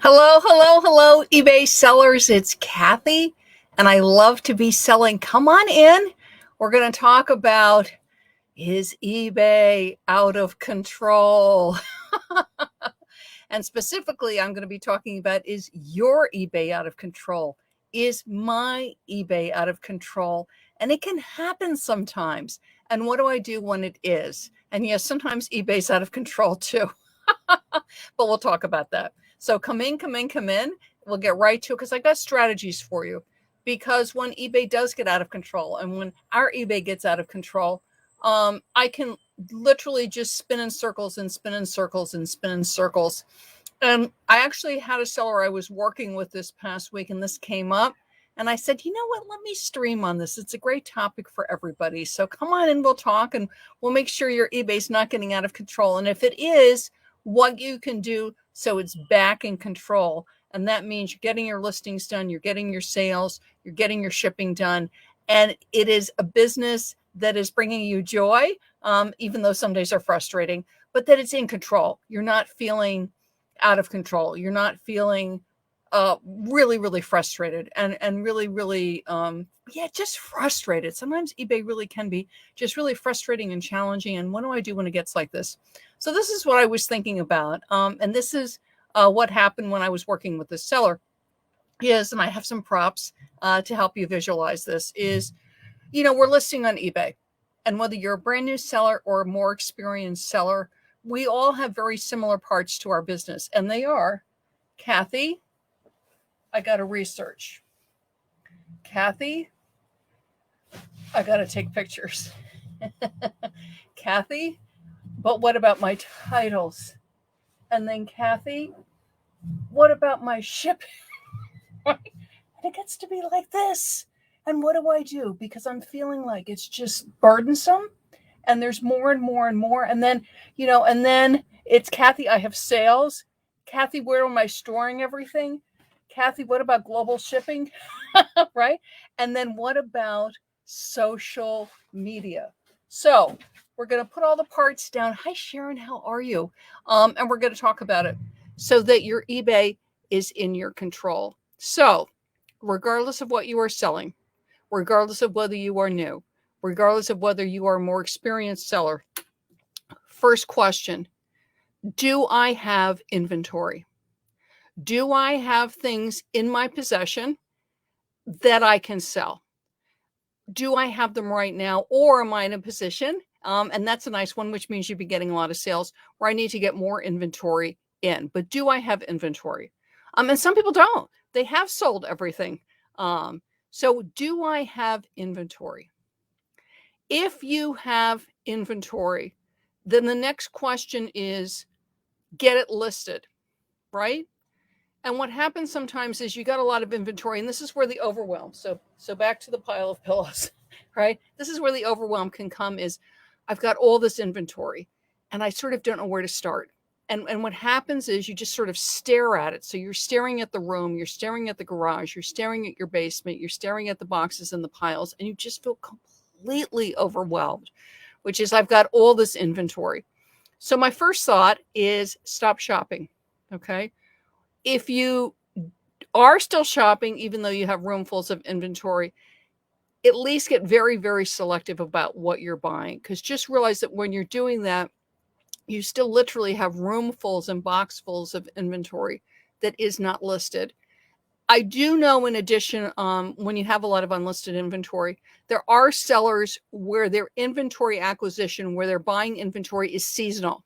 Hello, hello, hello, eBay sellers. It's Kathy, and I love to be selling. Come on in. We're going to talk about, is eBay out of control? And specifically, I'm going to be talking about, is your eBay out of control? Is my eBay out of control? And it can happen sometimes. And what do I do when it is? And yes, sometimes eBay's out of control too. But we'll talk about that. So come in, come in, come in. We'll get right to it because I got strategies for you. Because when eBay does get out of control and when our eBay gets out of control, I can literally just spin in circles and spin in circles and spin in circles. And I actually had a seller I was working with this past week, and this came up. And I said, you know what, let me stream on this. It's a great topic for everybody. So come on in, we'll talk, and we'll make sure your eBay's not getting out of control. And if it is, what you can do so it's back in control. And that means you're getting your listings done, you're getting your sales, you're getting your shipping done. And it is a business that is bringing you joy, even though some days are frustrating, but that it's in control. You're not feeling out of control. You're not feeling really, really frustrated and really, really, just frustrated. Sometimes eBay really can be just really frustrating and challenging. And what do I do when it gets like this? So this is what I was thinking about. And this is what happened when I was working with this seller. And I have some props to help you visualize this, is, we're listing on eBay. And whether you're a brand new seller or a more experienced seller, we all have very similar parts to our business. And they are, Kathy, I got to research. Kathy, I got to take pictures. Kathy, but what about my titles? And then Kathy, what about my shipping? And it gets to be like this. And what do I do? Because I'm feeling like it's just burdensome. And there's more and more and more. And then, and then it's Kathy, I have sales. Kathy, where am I storing everything? Kathy, what about global shipping? Right? And then what about social media? So we're going to put all the parts down. Hi, Sharon, how are you? And we're going to talk about it so that your eBay is in your control. So regardless of what you are selling, regardless of whether you are new, regardless of whether you are a more experienced seller, first question, do I have inventory? Do I have things in my possession that I can sell? Do I have them right now, or am I in a position, and that's a nice one, which means you'd be getting a lot of sales, where I need to get more inventory in. But do I have inventory? And some people don't. They have sold everything. So do I have inventory? If you have inventory, then the next question is, get it listed, right? And what happens sometimes is you got a lot of inventory, and this is where the overwhelm. So back to the pile of pillows, right? This is where the overwhelm can come, is I've got all this inventory and I sort of don't know where to start. And what happens is you just sort of stare at it. So you're staring at the room, you're staring at the garage, you're staring at your basement, you're staring at the boxes and the piles, and you just feel completely overwhelmed, which is, I've got all this inventory. So my first thought is stop shopping. Okay. If you are still shopping, even though you have roomfuls of inventory, at least get very, very selective about what you're buying. Because just realize that when you're doing that, you still literally have roomfuls and boxfuls of inventory that is not listed. I do know, in addition, when you have a lot of unlisted inventory, there are sellers where their inventory acquisition, where they're buying inventory, is seasonal.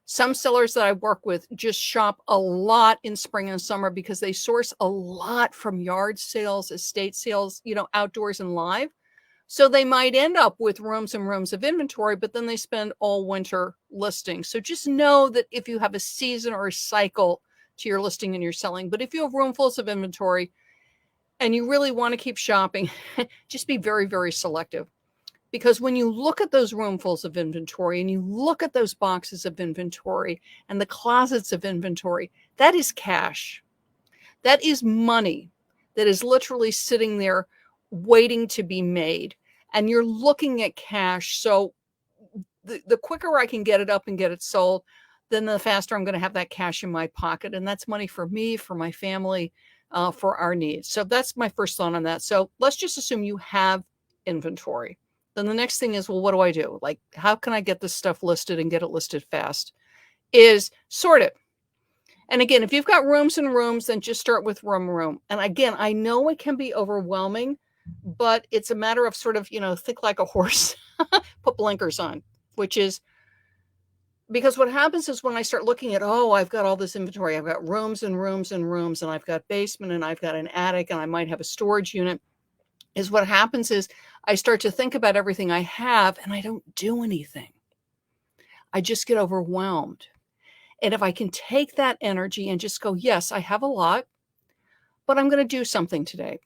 Some sellers that I work with just shop a lot in spring and summer because they source a lot from yard sales, estate sales, outdoors and live. So they might end up with rooms and rooms of inventory, but then they spend all winter listing. So just know that if you have a season or a cycle to your listing and your selling, but if you have roomfuls of inventory and you really want to keep shopping, just be very, very selective. Because when you look at those roomfuls of inventory and you look at those boxes of inventory and the closets of inventory, that is cash. That is money that is literally sitting there waiting to be made. And you're looking at cash. So the quicker I can get it up and get it sold, then the faster I'm going to have that cash in my pocket. And that's money for me, for my family, for our needs. So that's my first thought on that. So let's just assume you have inventory. Then the next thing is, well, what do I do? Like, how can I get this stuff listed and get it listed fast? Is sort it. And again, if you've got rooms and rooms, then just start with room. And again, I know it can be overwhelming, but it's a matter of sort of, think like a horse, put blinkers on, which is because what happens is when I start looking at, I've got all this inventory, I've got rooms and rooms and rooms, and I've got basement and I've got an attic and I might have a storage unit, is what happens is I start to think about everything I have and I don't do anything. I just get overwhelmed. And if I can take that energy and just go, yes, I have a lot, but I'm going to do something today.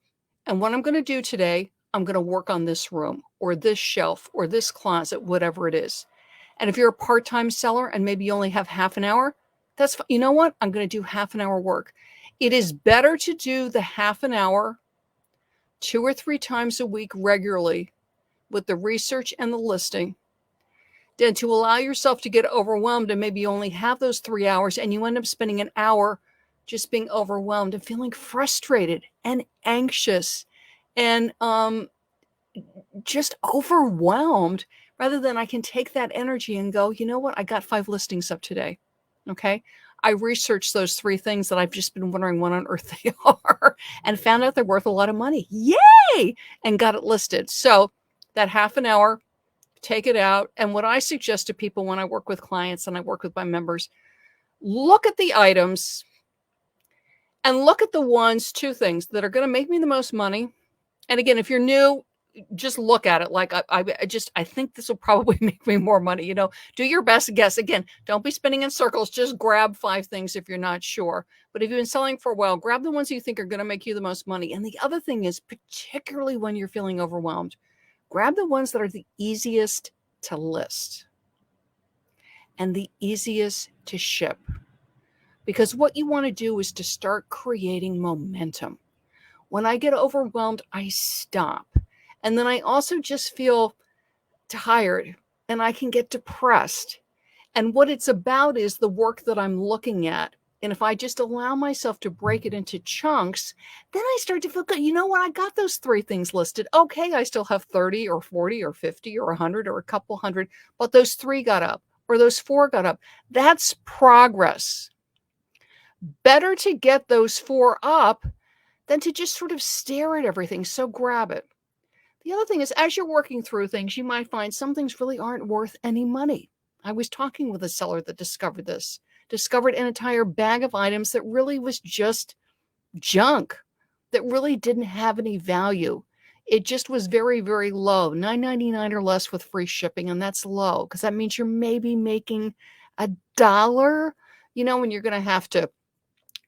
And what I'm going to do today, I'm going to work on this room or this shelf or this closet, whatever it is. And if you're a part-time seller and maybe you only have half an hour, that's, you know what? I'm going to do half an hour work. It is better to do the half an hour 2 or 3 times a week regularly with the research and the listing than to allow yourself to get overwhelmed and maybe you only have those 3 hours and you end up spending an hour just being overwhelmed and feeling frustrated and anxious and just overwhelmed, rather than I can take that energy and go, you know what? I got 5 listings up today. Okay. I researched those 3 things that I've just been wondering what on earth they are and found out they're worth a lot of money. Yay! And got it listed. So that half an hour, take it out. And what I suggest to people when I work with clients and I work with my members, look at the items and look at the ones, 2 things that are going to make me the most money. And again, if you're new, just look at it like I think this will probably make me more money. Do your best guess. Again, don't be spinning in circles. Just grab 5 things if you're not sure. But if you've been selling for a while, grab the ones you think are going to make you the most money. And the other thing is, particularly when you're feeling overwhelmed, grab the ones that are the easiest to list and the easiest to ship. Because what you want to do is to start creating momentum. When I get overwhelmed, I stop. And then I also just feel tired and I can get depressed. And what it's about is the work that I'm looking at. And if I just allow myself to break it into chunks, then I start to feel good. You know what? I got those 3 things listed. Okay, I still have 30 or 40 or 50 or 100 or a couple hundred, but those 3 got up or those 4 got up. That's progress. Better to get those 4 up than to just sort of stare at everything. So grab it. The other thing is, as you're working through things, you might find some things really aren't worth any money. I was talking with a seller that discovered an entire bag of items that really was just junk, that really didn't have any value. It just was very, very low, $9.99 or less with free shipping. And that's low because that means you're maybe making $1, when you're going to have to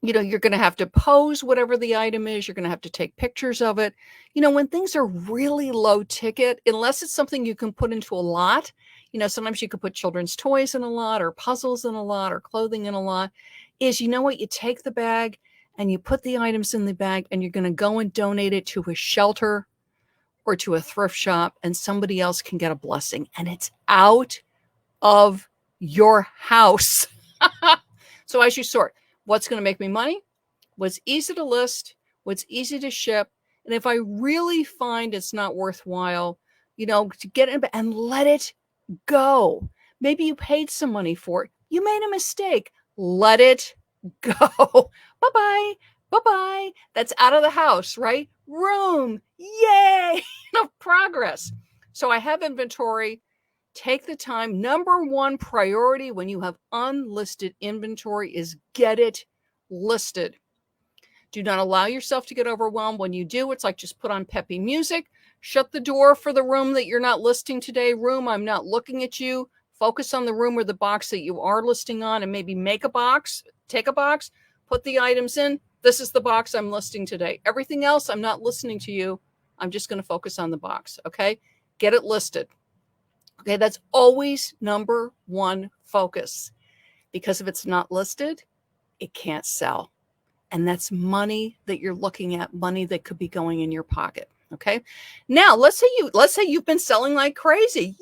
you're going to have to pose whatever the item is. You're going to have to take pictures of it. When things are really low ticket, unless it's something you can put into a lot, sometimes you could put children's toys in a lot or puzzles in a lot or clothing in a lot, is, what, you take the bag and you put the items in the bag and you're going to go and donate it to a shelter or to a thrift shop and somebody else can get a blessing and it's out of your house. So as you sort, what's going to make me money? What's easy to list? What's easy to ship? And if I really find it's not worthwhile, to get in and let it go. Maybe you paid some money for it. You made a mistake. Let it go. Bye-bye. Bye-bye. That's out of the house, right? Room. Yay. Progress. So I have inventory. Take the time. Number 1 priority when you have unlisted inventory is get it listed. Do not allow yourself to get overwhelmed. When you do, it's like just put on peppy music. Shut the door for the room that you're not listing today. Room, I'm not looking at you. Focus on the room or the box that you are listing on and maybe make a box. Take a box. Put the items in. This is the box I'm listing today. Everything else, I'm not listening to you. I'm just going to focus on the box. Okay? Get it listed. Okay, that's always number 1 focus, because if it's not listed, it can't sell. And that's money that you're looking at, money that could be going in your pocket. Okay. Now let's say you've been selling like crazy.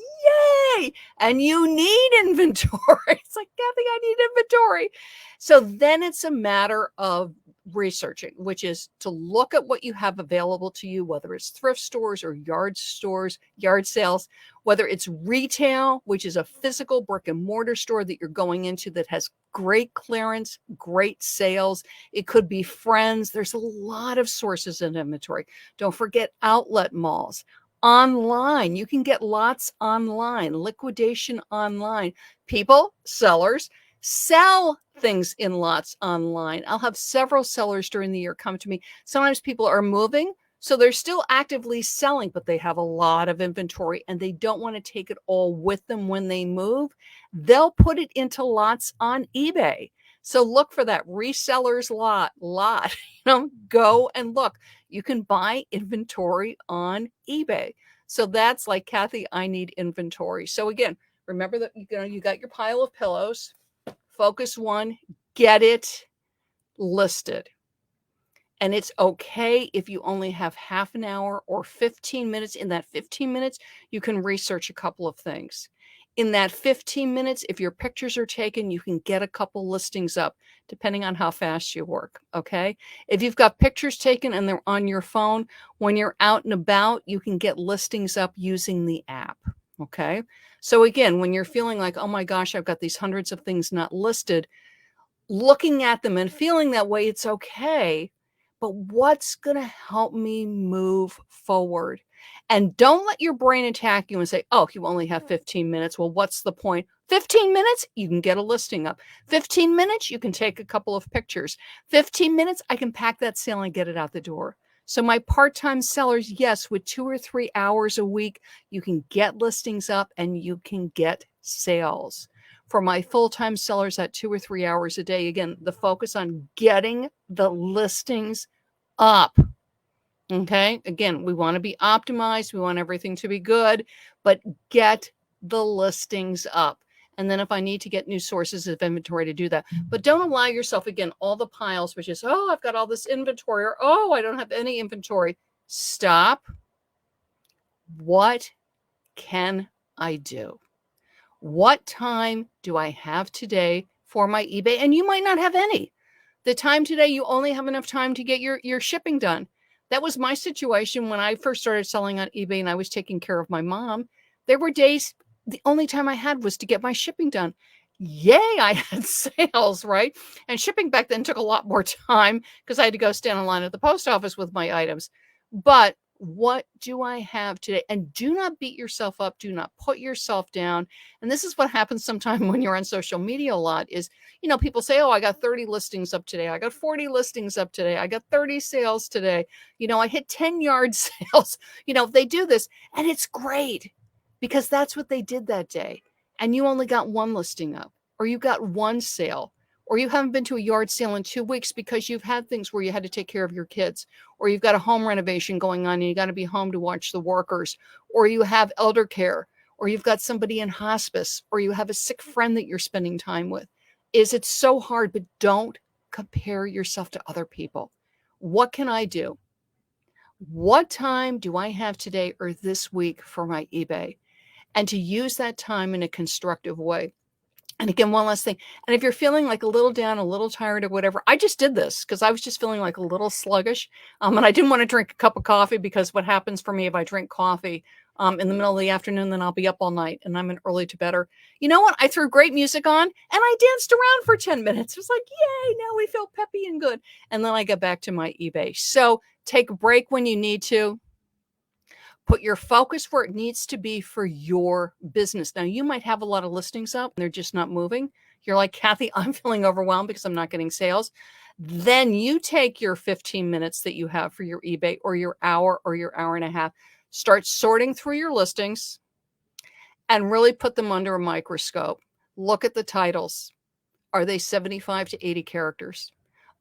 yay. And you need inventory. It's like, Kathy, I need inventory. So then it's a matter of researching, which is to look at what you have available to you, whether it's thrift stores or yard stores, yard sales, whether it's retail, which is a physical brick and mortar store that you're going into that has great clearance, great sales. It could be friends. There's a lot of sources in inventory. Don't forget outlet malls. Online, you can get lots online, liquidation online. People, sellers, sell things in lots online. I'll have several sellers during the year come to me. Sometimes people are moving, so they're still actively selling, but they have a lot of inventory and they don't want to take it all with them when they move. They'll put it into lots on eBay. So look for that resellers lot. Go and look. You can buy inventory on eBay. So that's like, Kathy, I need inventory. So again, remember that you got your pile of pillows. Focus one, get it listed. And it's okay if you only have half an hour or 15 minutes. In that 15 minutes, you can research a couple of things. In that 15 minutes, if your pictures are taken, you can get a couple listings up, depending on how fast you work, okay? If you've got pictures taken and they're on your phone, when you're out and about, you can get listings up using the app, okay? So again, when you're feeling like, oh my gosh, I've got these hundreds of things not listed, looking at them and feeling that way, it's okay. But what's going to help me move forward? And don't let your brain attack you and say, oh, you only have 15 minutes. Well, what's the point? 15 minutes, you can get a listing up. 15 minutes, you can take a couple of pictures. 15 minutes, I can pack that sale and get it out the door. So my part-time sellers, yes, with 2 or 3 hours a week, you can get listings up and you can get sales. For my full-time sellers at 2 or 3 hours a day, again, the focus on getting the listings up. Okay. Again, we want to be optimized. We want everything to be good, but get the listings up. And then if I need to get new sources of inventory to do that, but don't allow yourself, again, all the piles, which is, oh, I've got all this inventory, or, oh, I don't have any inventory. Stop. What can I do? What time do I have today for my eBay? And you might not have any. The time today, you only have enough time to get your shipping done. That was my situation when I first started selling on eBay and I was taking care of my mom. There were days, the only time I had was to get my shipping done. Yay, I had sales, right? And shipping back then took a lot more time because I had to go stand in line at the post office with my items. But what do I have today? And do not beat yourself up. Do not put yourself down. And this is what happens sometimes when you're on social media a lot is, people say, oh, I got 30 listings up today. I got 40 listings up today. I got 30 sales today. I hit 10 yard sales. They do this and it's great because that's what they did that day. And you only got one listing up or you got one sale. Or you haven't been to a yard sale in 2 weeks because you've had things where you had to take care of your kids, or you've got a home renovation going on and you got to be home to watch the workers, or you have elder care, or you've got somebody in hospice, or you have a sick friend that you're spending time with. It's so hard, but don't compare yourself to other people. What can I do? What time do I have today or this week for my eBay? And to use that time in a constructive way. And again, one last thing. And if you're feeling like a little down, a little tired or whatever, I just did this because I was just feeling like a little sluggish. And I didn't want to drink a cup of coffee because what happens for me if I drink coffee in the middle of the afternoon, then I'll be up all night and I'm an early to bedder. You know what? I threw great music on and I danced around for 10 minutes. It was like, yay, now we feel peppy and good. And then I got back to my eBay. So take a break when you need to. Put your focus where it needs to be for your business. Now, you might have a lot of listings up and they're just not moving. You're like, Kathy, I'm feeling overwhelmed because I'm not getting sales. Then you take your 15 minutes that you have for your eBay or your hour and a half, start sorting through your listings and really put them under a microscope. Look at the titles. Are they 75 to 80 characters?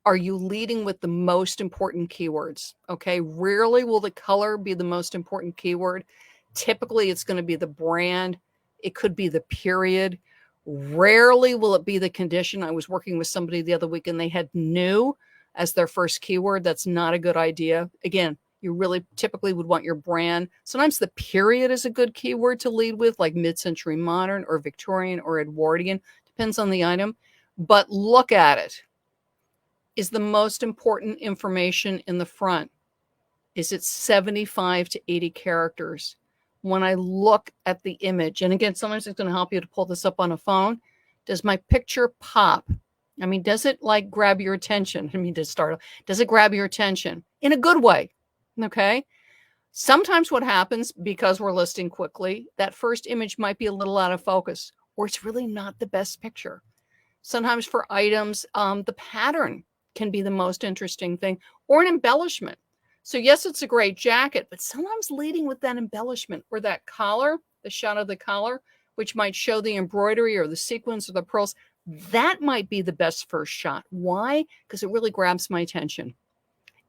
Are you leading with the most important keywords? Okay. Rarely will the color be the most important keyword. Typically, it's going to be the brand. It could be the period. Rarely will it be the condition. I was working with somebody the other week and they had new as their first keyword. That's not a good idea. Again, You really typically would want your brand. Sometimes the period is a good keyword to lead with, like mid-century modern or Victorian or Edwardian, depends on the item. But look at it. Is the most important information in the front? Is it 75 to 80 characters? When I look at the image, and again, sometimes it's going to help you to pull this up on a phone. Does my picture pop? I mean, does it like grab your attention? I mean, does it grab your attention in a good way? Okay. Sometimes what happens, because we're listing quickly, that first image might be a little out of focus, or it's really not the best picture. Sometimes for items, the pattern can be the most interesting thing, or an embellishment. So yes, it's a great jacket, but sometimes leading with that embellishment or that collar, the shot of the collar, which might show the embroidery or the sequins or the pearls, that might be the best first shot. Why? Because it really grabs my attention.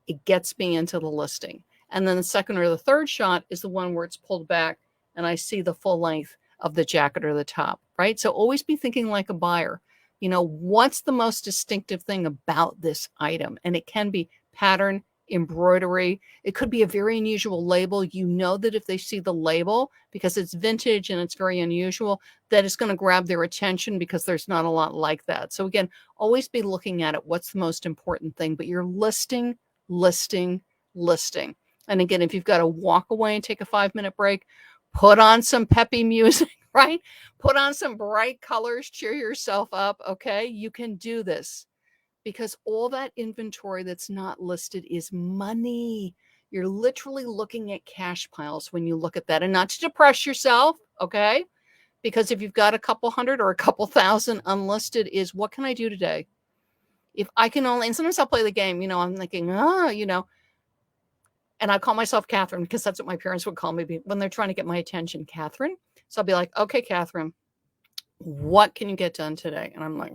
It gets me into the listing. And then the second or the third shot is the one where it's pulled back and I see the full length of the jacket or the top, right? So always be thinking like a buyer. You know, what's the most distinctive thing about this item? And it can be pattern, embroidery. It could be a very unusual label. You know that if they see the label, because it's vintage and it's very unusual, that it's going to grab their attention because there's not a lot like that. So again, always be looking at it. What's the most important thing? But you're listing. And again, if you've got to walk away and take a 5-minute break, put on some peppy music, right? Put on some bright colors, cheer yourself up, okay? You can do this, because all that inventory that's not listed is money. You're literally looking at cash piles when you look at that, and not to depress yourself, okay? Because if you've got a couple hundred or a couple thousand unlisted, is what can I do today? If I can only, and sometimes I'll play the game, you know, I'm thinking, you know, and I call myself Catherine because that's what my parents would call me when they're trying to get my attention, Catherine. So I'll be like, okay, Catherine, what can you get done today? And I'm like,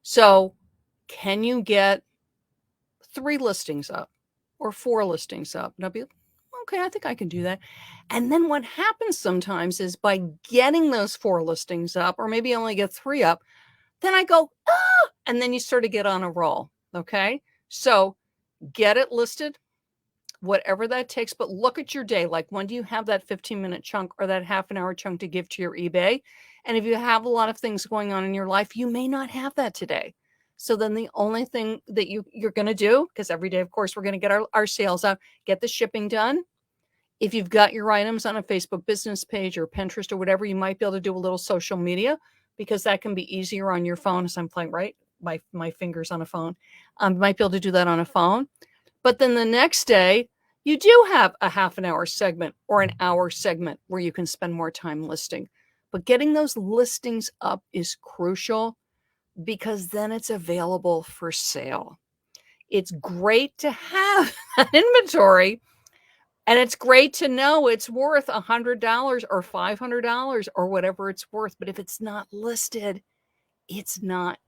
so can you get 3 listings up or 4 listings up? And I'll be like, okay, I think I can do that. And then what happens sometimes is by getting those 4 listings up, or maybe I only get 3 up, then I go, and then you sort of get on a roll. Okay. So get it listed, whatever that takes, but look at your day. Like, when do you have that 15-minute chunk or that half an hour chunk to give to your eBay? And if you have a lot of things going on in your life, you may not have that today. So then the only thing that you're going to do, because every day, of course, we're going to get our sales out, get the shipping done. If you've got your items on a Facebook business page or Pinterest or whatever, you might be able to do a little social media, because that can be easier on your phone, as I'm playing, right? My fingers on a phone. You might be able to do that on a phone. But then the next day, you do have a half an hour segment or an hour segment where you can spend more time listing. But getting those listings up is crucial, because then it's available for sale. It's great to have an inventory, and it's great to know it's worth $100 or $500 or whatever it's worth. But if it's not listed, it's not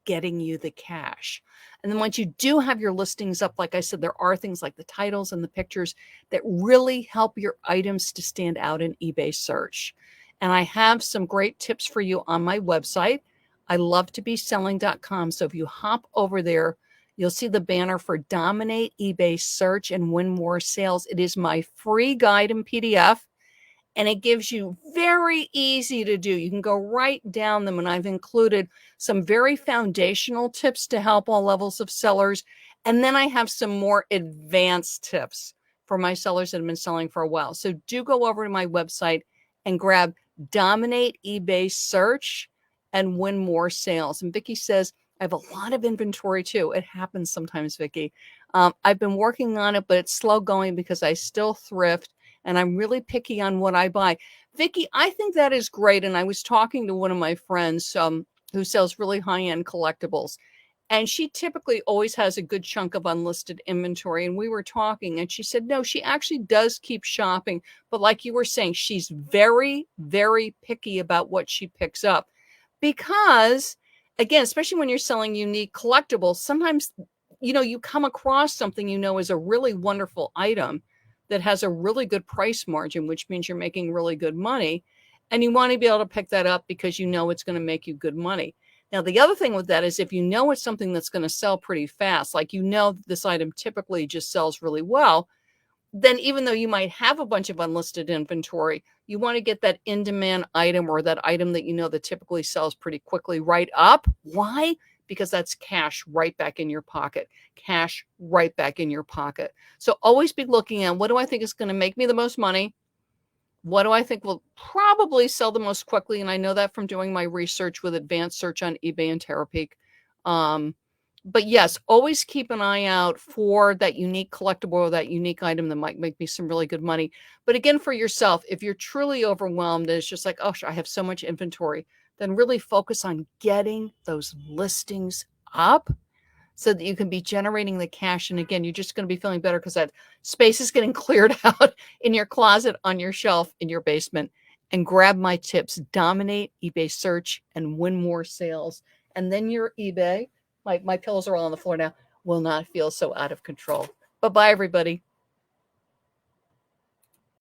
getting you the cash. And then once you do have your listings up, like I said, there are things like the titles and the pictures that really help your items to stand out in eBay search. And I have some great tips for you on my website, ilovetobeselling.com. So if you hop over there, you'll see the banner for Dominate eBay Search and Win More Sales. It is my free guide in PDF. And it gives you very easy to do. You can go right down them. And I've included some very foundational tips to help all levels of sellers. And then I have some more advanced tips for my sellers that have been selling for a while. So do go over to my website and grab Dominate eBay Search and Win More Sales. And Vicki says, I have a lot of inventory too. It happens sometimes, Vicki. I've been working on it, but it's slow going because I still thrift. And I'm really picky on what I buy. Vicki, I think that is great. And I was talking to one of my friends who sells really high-end collectibles. And she typically always has a good chunk of unlisted inventory. And we were talking, and she said, no, she actually does keep shopping. But like you were saying, she's very, very picky about what she picks up. Because, again, especially when you're selling unique collectibles, sometimes, you know, you come across something you know is a really wonderful item that has a really good price margin, which means you're making really good money. And you want to be able to pick that up because you know it's going to make you good money. Now, the other thing with that is if you know it's something that's going to sell pretty fast, like you know this item typically just sells really well, then even though you might have a bunch of unlisted inventory, you want to get that in-demand item or that item that you know that typically sells pretty quickly right up. Why? Because that's cash right back in your pocket. Cash right back in your pocket. So always be looking at, what do I think is going to make me the most money? What do I think will probably sell the most quickly? And I know that from doing my research with advanced search on eBay and Terrill. But yes, always keep an eye out for that unique collectible or that unique item that might make me some really good money. But again, for yourself, if you're truly overwhelmed and it's just like, oh, I have so much inventory, then really focus on getting those listings up so that you can be generating the cash. And again, you're just going to be feeling better because that space is getting cleared out in your closet, on your shelf, in your basement. And grab my tips. Dominate eBay search and win more sales. And then your eBay, my pillows are all on the floor now, will not feel so out of control. Bye-bye, everybody.